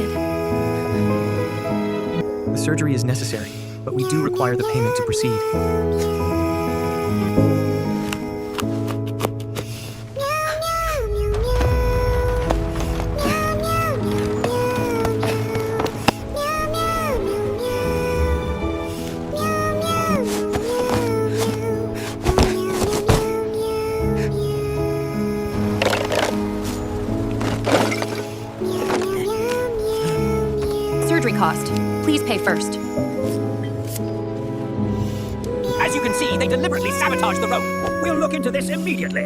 needed. The surgery is necessary, but we do require the payment to proceed. Surgery cost. Please pay first. As you can see, they deliberately sabotaged the rope. We'll look into this immediately.